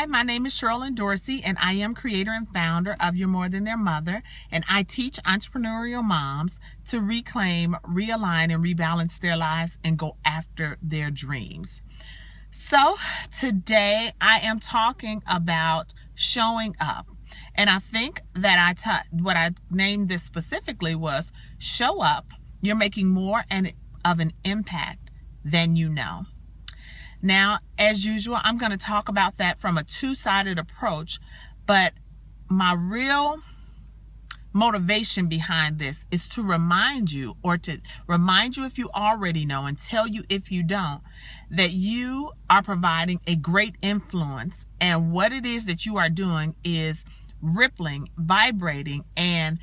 Hi, my name is Sherilyn Dorsey, and I am creator and founder of You're More Than Their Mother, and I teach entrepreneurial moms to reclaim, realign, and rebalance their lives and go after their dreams. So today I am talking about showing up, and I think that what I named this specifically was show up. You're making more of an impact than you know. Now, as usual, I'm going to talk about that from a two-sided approach, but my real motivation behind this is to remind you, or to remind you if you already know and tell you if you don't, that you are providing a great influence, and what it is that you are doing is rippling, vibrating, and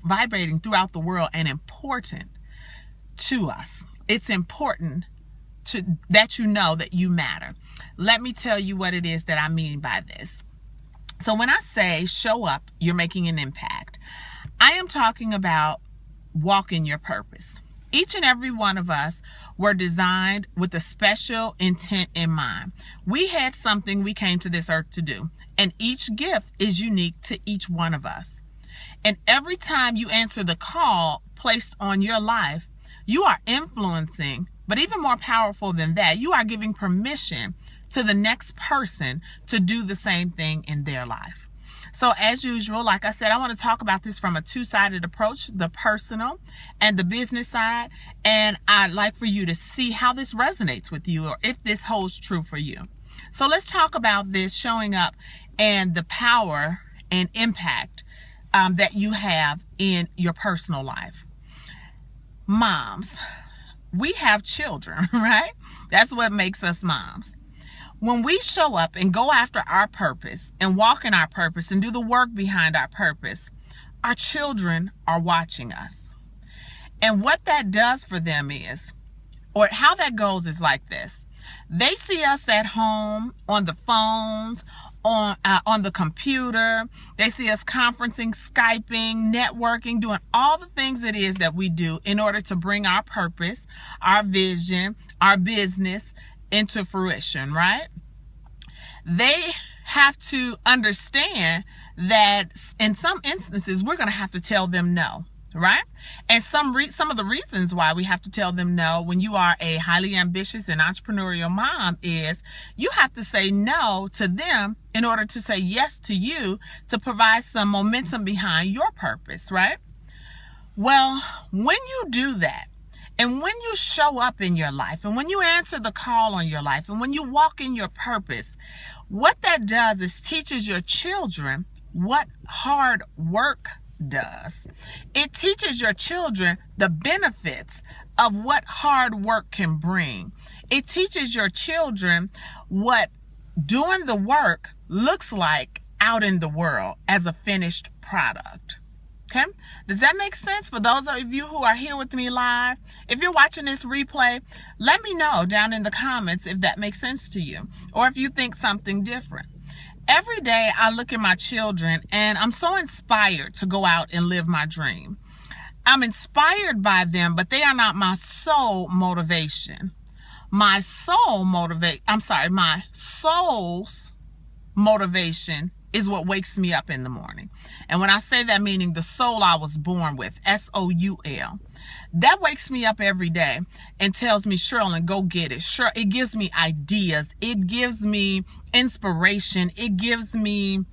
vibrating throughout the world and important to us. It's important that you know that you matter. Let me tell you what it is that I mean by this. So when I say show up, you're making an impact, I am talking about walking your purpose. Each and every one of us were designed with a special intent in mind. We had something we came to this earth to do, and each gift is unique to each one of us. And every time you answer the call placed on your life, you are influencing. But even more powerful than that, you are giving permission to the next person to do the same thing in their life. So as usual, like I said, I want to talk about this from a two-sided approach, the personal and the business side. And I'd like for you to see how this resonates with you, or if this holds true for you. So let's talk about this showing up and the power and impact that you have in your personal life. Moms. We have children, right? That's what makes us moms. When we show up and go after our purpose and walk in our purpose and do the work behind our purpose, our children are watching us. And what that does for them is, or how that goes is like this. They see us at home, on the phones, on the computer. They see us conferencing, Skyping, networking, doing all the things it is that we do in order to bring our purpose, our vision, our business into fruition, right? They have to understand that in some instances, we're going to have to tell them no. Right? And some of the reasons why we have to tell them no when you are a highly ambitious and entrepreneurial mom is you have to say no to them in order to say yes to you, to provide some momentum behind your purpose, right? Well, when you do that, and when you show up in your life, and when you answer the call on your life, and when you walk in your purpose, what that does is teaches your children what hard work does. It teaches your children the benefits of what hard work can bring. It teaches your children what doing the work looks like out in the world as a finished product. Okay? Does that make sense? For those of you who are here with me live, if you're watching this replay, let me know down in the comments if that makes sense to you, or if you think something different. Every day I look at my children and I'm so inspired to go out and live my dream. I'm inspired by them, but they are not my sole motivation. My soul's motivation is what wakes me up in the morning. And when I say that, meaning the soul I was born with, S-O-U-L. That wakes me up every day and tells me, Sherilyn, go get it. Sure, it gives me ideas. It gives me inspiration. It gives me,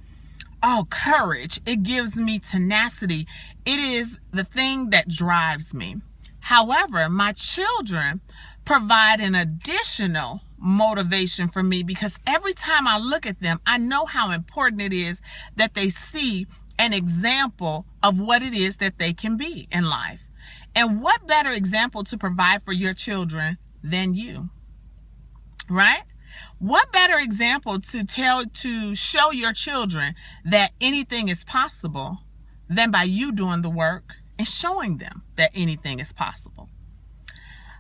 courage. It gives me tenacity. It is the thing that drives me. However, my children provide an additional motivation for me, because every time I look at them, I know how important it is that they see an example of what it is that they can be in life. And what better example to provide for your children than you, right? What better example to show your children that anything is possible than by you doing the work and showing them that anything is possible.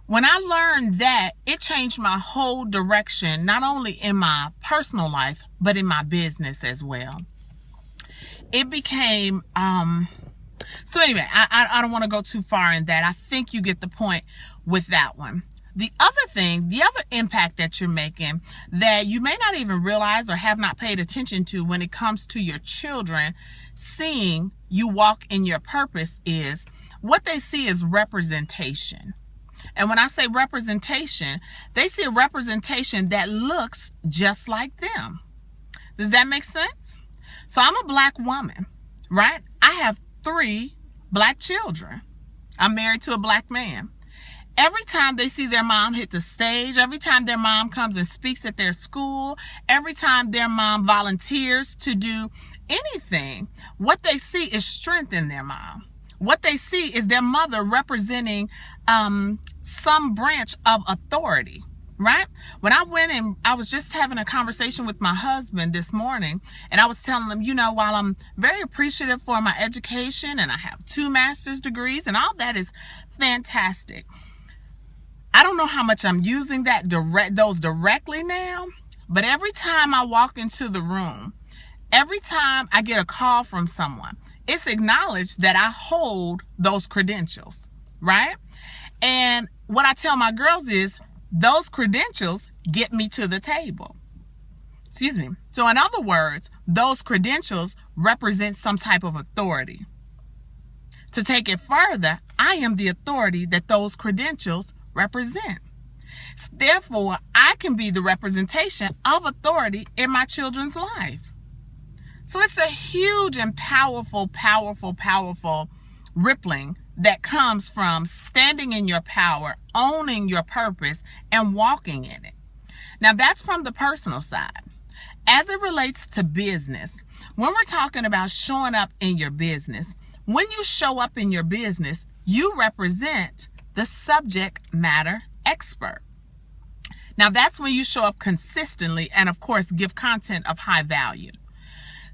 When I learned that, it changed my whole direction, not only in my personal life, but in my business as well. It became, so anyway, I don't want to go too far in that. I think you get the point with that one. The other impact that you're making that you may not even realize or have not paid attention to when it comes to your children seeing you walk in your purpose is what they see is representation. And when I say representation, they see a representation that looks just like them. Does that make sense? So I'm a Black woman, right? I have 3 Black children. I'm married to a Black man. Every time they see their mom hit the stage, every time their mom comes and speaks at their school, every time their mom volunteers to do anything, what they see is strength in their mom. What they see is their mother representing some branch of authority, right? When I went and I was just having a conversation with my husband this morning, and I was telling him, you know, while I'm very appreciative for my education and I have 2 master's degrees and all that is fantastic, I don't know how much I'm using those directly now, but every time I walk into the room, every time I get a call from someone, it's acknowledged that I hold those credentials, right? And what I tell my girls is those credentials get me to the table. Excuse me. So in other words, those credentials represent some type of authority. To take it further, I am the authority that those credentials represent. Therefore, I can be the representation of authority in my children's life. So it's a huge and powerful rippling that comes from standing in your power, owning your purpose, and walking in it. Now, that's from the personal side. As it relates to business, when we're talking about showing up in your business, when you show up in your business, you represent the subject matter expert. Now, that's when you show up consistently and, of course, give content of high value.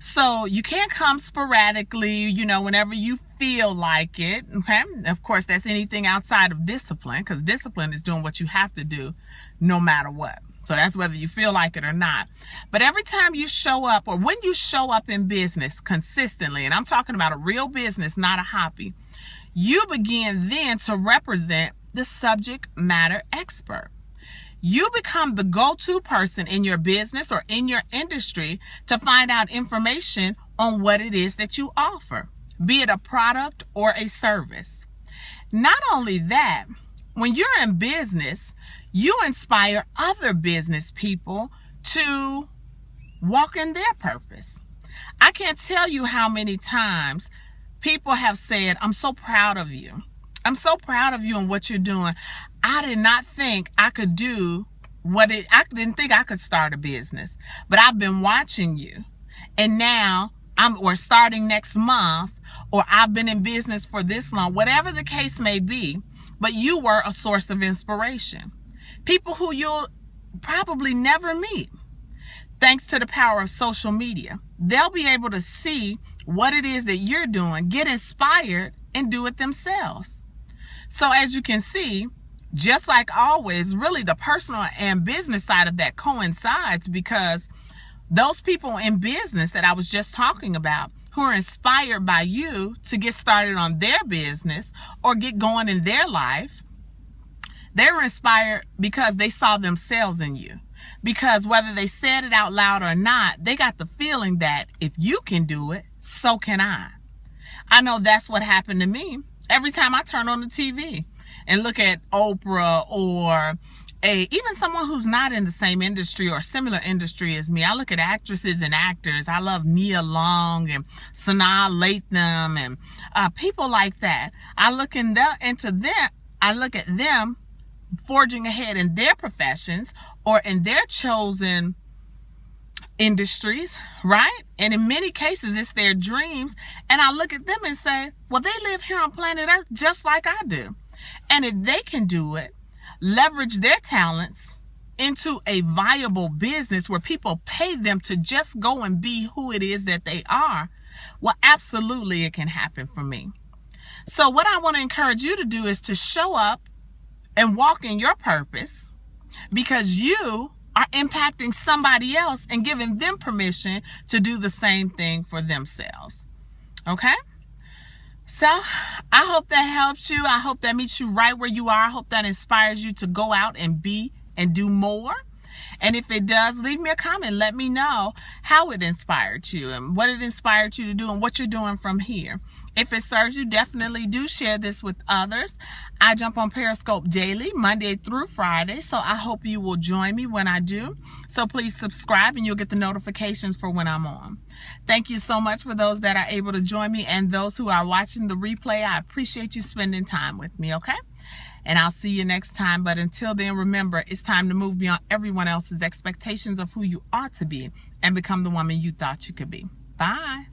So you can't come sporadically, you know, whenever you feel like it, okay? Of course, that's anything outside of discipline, because discipline is doing what you have to do no matter what. So that's whether you feel like it or not. But every time you show up, or when you show up in business consistently, and I'm talking about a real business, not a hobby, you begin then to represent the subject matter expert. You become the go-to person in your business or in your industry to find out information on what it is that you offer, be it a product or a service. Not only that, when you're in business, you inspire other business people to walk in their purpose. I can't tell you how many times people have said, I'm so proud of you. I'm so proud of you and what you're doing. I did not think I could do I didn't think I could start a business, but I've been watching you, and now we're starting next month, or I've been in business for this long, whatever the case may be, but you were a source of inspiration. People who you'll probably never meet. Thanks to the power of social media, they'll be able to see what it is that you're doing, get inspired, and do it themselves. So as you can see, just like always, really the personal and business side of that coincides, because those people in business that I was just talking about who are inspired by you to get started on their business or get going in their life, they were inspired because they saw themselves in you. Because whether they said it out loud or not, they got the feeling that if you can do it, so can I. I know that's what happened to me every time I turn on the TV and look at Oprah or even someone who's not in the same industry or similar industry as me. I look at actresses and actors. I love Nia Long and Sanaa Lathan and people like that. I look at them forging ahead in their professions or in their chosen industries, right? And in many cases, it's their dreams. And I look at them and say, well, they live here on planet Earth just like I do. And if they can do it, leverage their talents into a viable business where people pay them to just go and be who it is that they are, well, absolutely it can happen for me. So what I want to encourage you to do is to show up and walk in your purpose, because you are impacting somebody else and giving them permission to do the same thing for themselves. Okay? So I hope that helps you. I hope that meets you right where you are. I hope that inspires you to go out and be and do more. And if it does, leave me a comment. Let me know how it inspired you and what it inspired you to do and what you're doing from here. If it serves you, definitely do share this with others. I jump on Periscope daily, Monday through Friday, so I hope you will join me when I do. So please subscribe and you'll get the notifications for when I'm on. Thank you so much for those that are able to join me and those who are watching the replay. I appreciate you spending time with me, okay? And I'll see you next time. But until then, remember, it's time to move beyond everyone else's expectations of who you ought to be and become the woman you thought you could be. Bye.